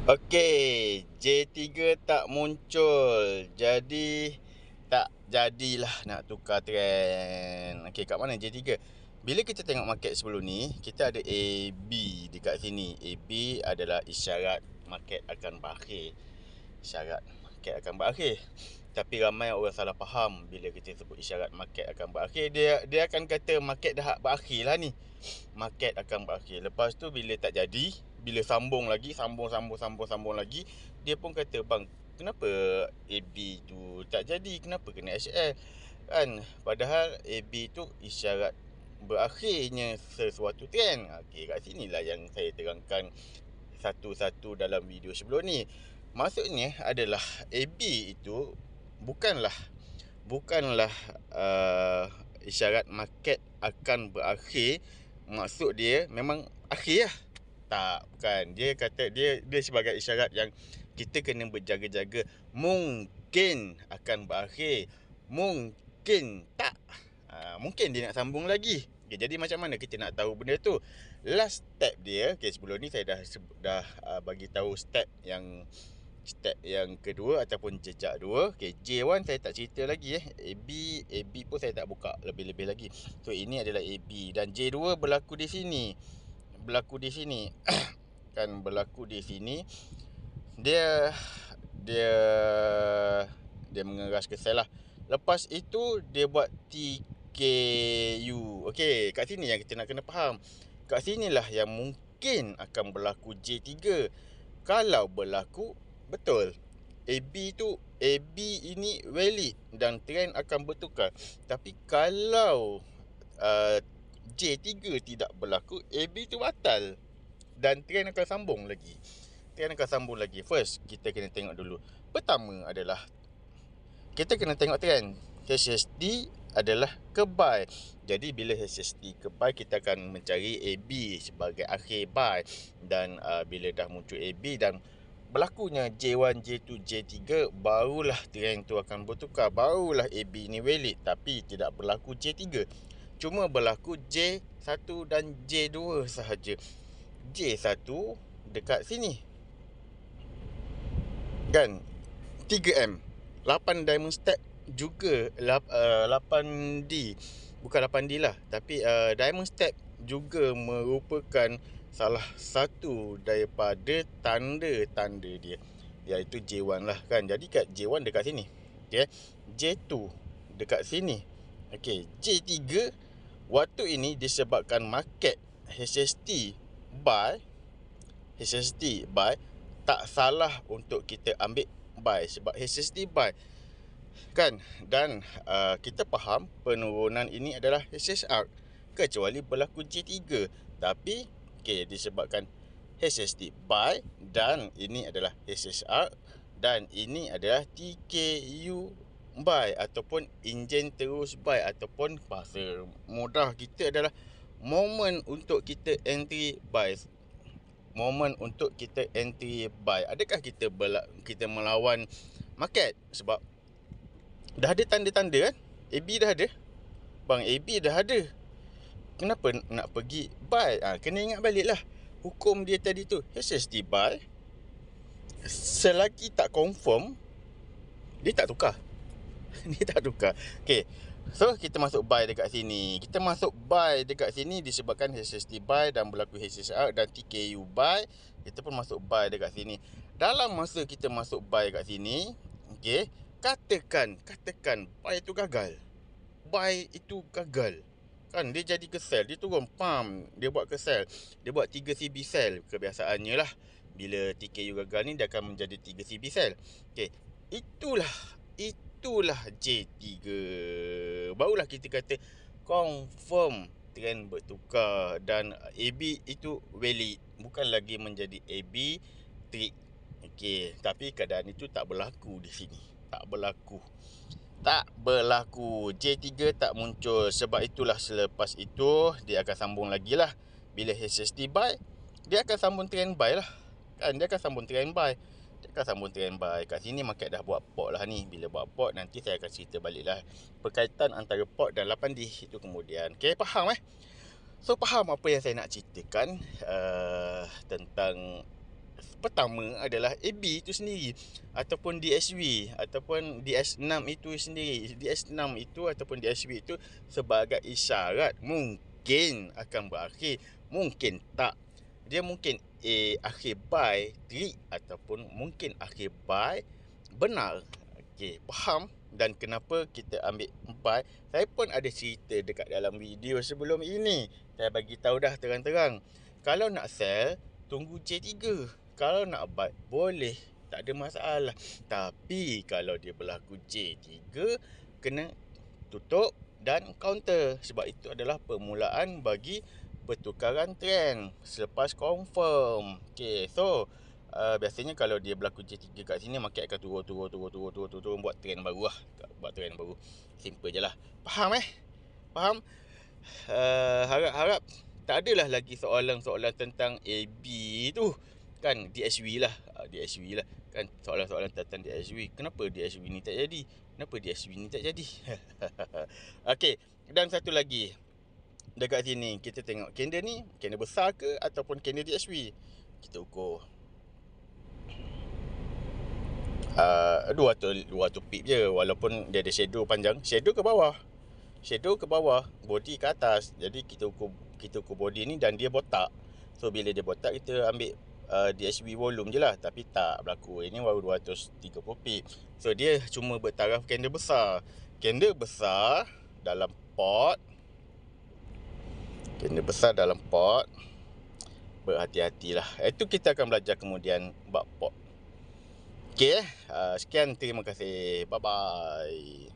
Okey, J3 tak muncul. Jadi tak jadilah nak tukar trend. Okey, kat mana J3? Bila kita tengok market sebelum ni, kita ada AB dekat sini. AB adalah isyarat market akan berakhir. Isyarat market akan berakhir. Tapi ramai orang salah faham bila kita sebut isyarat market akan berakhir. Dia akan kata market dah berakhir lah ni. Market akan berakhir. Lepas tu bila tak jadi, bila sambung lagi, sambung lagi, dia pun kata, bang, kenapa AB tu tak jadi? Kenapa kena HL? Kan? Padahal AB tu isyarat berakhirnya sesuatu trend. Okey, kat sinilah yang saya terangkan satu-satu dalam video sebelum ni. Maksudnya adalah AB itu bukanlah isyarat market akan berakhir. Maksud dia memang akhir lah. Tak, bukan. Dia kata dia sebagai isyarat yang kita kena berjaga-jaga. Mungkin akan berakhir, mungkin tak. Mungkin dia nak sambung lagi. Okay, jadi macam mana kita nak tahu benda tu? Last step dia, okay, sebelum ni saya dah bagi tahu step yang kedua ataupun jejak 2. Okay, J1 saya tak cerita lagi AB pun saya tak buka lebih-lebih lagi. So ini adalah AB dan J2 berlaku di sini. Kan berlaku di sini. Dia mengeras ke sell lah. Lepas itu dia buat TKU. Okey, kat sini yang kita nak kena faham. Kat sinilah yang mungkin akan berlaku J3. Kalau berlaku betul, AB ini valid dan trend akan bertukar. Tapi kalau J3 tidak berlaku, AB tu batal dan trend akan sambung lagi. First, kita kena tengok dulu. Pertama adalah kita kena tengok trend. HSD adalah ke buy. Jadi bila HSD ke buy, kita akan mencari AB sebagai akhir buy. Dan bila dah muncul AB dan berlakunya J1, J2, J3, barulah trend tu akan bertukar. Barulah AB ni valid. Tapi tidak berlaku J3. Cuma berlaku J1 dan J2 sahaja. J1 dekat sini, kan, 3M, 8 diamond step juga, 8D. Bukan 8D lah, tapi diamond step juga merupakan salah satu daripada tanda-tanda dia, iaitu J1 lah, kan. Jadi kat J1 dekat sini, okay. J2 dekat sini, okay. J3 waktu ini disebabkan market HST buy, tak salah untuk kita ambil buy sebab HST buy, kan. Dan kita faham penurunan ini adalah HSR kecuali berlaku J3. Tapi okay, disebabkan HST buy dan ini adalah HSR dan ini adalah TKU buy ataupun enjin terus buy, ataupun bahasa mudah kita adalah moment untuk kita entry buy. Adakah kita melawan market? Sebab dah ada tanda-tanda, kan. AB dah ada. Bang, AB dah ada, kenapa nak pergi buy? Kena ingat balik lah hukum dia tadi tu. HST buy, selagi tak confirm, dia tak tukar. Okay, so kita masuk buy dekat sini. Disebabkan HST buy dan berlaku HSR dan TKU buy, kita pun masuk buy dekat sini. Dalam masa kita masuk buy dekat sini, okay, katakan buy itu gagal. Kan, dia jadi ke sell, dia turun, pam, dia buat ke sell, dia buat 3 CB sell. Kebiasaannya lah, bila TKU gagal ni, dia akan menjadi 3 CB sell. Okay, itulah J3. Barulah kita kata confirm trend bertukar dan AB itu valid, bukan lagi menjadi AB trick. Okey, tapi keadaan itu tak berlaku di sini. Tak berlaku. J3 tak muncul. Sebab itulah selepas itu dia akan sambung lagi lah. Bila HST buy, dia akan sambung trend buy lah, kan. Dia akan sambung trend buy. Kat sini market dah buat pot lah ni. Bila buat pot, nanti saya akan cerita balik lah perkaitan antara pot dan 8D itu kemudian. Okay, faham So faham apa yang saya nak ceritakan tentang pertama adalah AB itu sendiri, ataupun DSV, ataupun DS6 itu sendiri. DS6 itu ataupun DSV itu sebagai isyarat mungkin akan berakhir, mungkin tak. Dia mungkin A akhir by trik, ataupun mungkin akhir by benar. Okey, faham? Dan kenapa kita ambil by? Saya pun ada cerita dekat dalam video sebelum ini. Saya bagi tahu dah terang-terang. Kalau nak sell, tunggu J3. Kalau nak buy, boleh, tak ada masalah. Tapi kalau dia berlaku J3, kena tutup dan counter. Sebab itu adalah permulaan bagi pertukaran trend selepas confirm. Okay, so biasanya kalau dia berlaku J3 kat sini, market akan turun buat trend baru lah. Buat trend baru. Simple je lah. Faham Faham? Harap-harap tak adalah lagi soalan-soalan tentang AB tu. Kan DSV lah. DSV lah. Kan soalan-soalan tentang DSV. Kenapa DSV ni tak jadi? Kenapa DSV ni tak jadi? Okey, dan satu lagi. Dekat sini kita tengok candle ni, candle besar ke ataupun candle DSV. Kita ukur 200 pip je, walaupun dia ada shadow panjang. Shadow ke bawah, body ke atas. Jadi kita ukur body ni dan dia botak. So bila dia botak, kita ambil DSV volume je lah. Tapi tak berlaku. Ini baru 230 pip. So dia cuma bertaraf candle besar. Candle besar dalam pot. Berhati-hatilah. Itu kita akan belajar kemudian bab pot. Okey, sekian, terima kasih. Bye bye.